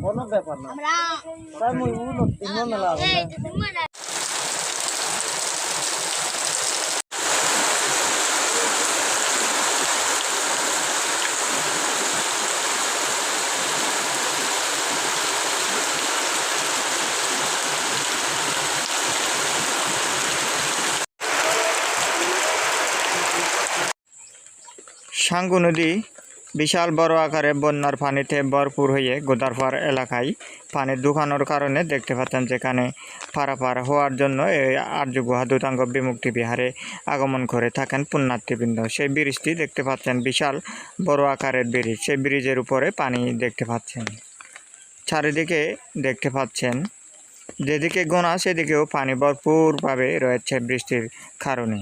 কোনো ব্যাপার না তাই মই উন্নত তিন মেলা সাঙ্গু নদী বিশাল বড় আকারে বন্যার পানিতে ভরপুর হয়ে গোদারপাড় এলাকায় পানি ঢুকানোর কারণে দেখতে পাচ্ছেন যেখানে পারাপার হওয়ার জন্য এই আর্য গুহা দূতাঙ্গ বিমুক্তি বিহারে আগমন করে থাকেন পুণ্যার্থীবৃন্দ। সেই ব্রিজটি দেখতে পাচ্ছেন বিশাল বড় আকারের ব্রিজ। সেই ব্রিজের উপরে পানি দেখতে পাচ্ছেন, চারিদিকে দেখতে পাচ্ছেন যেদিকে গোনা সেদিকেও পানি ভরপুরভাবে রয়েছে বৃষ্টির কারণে।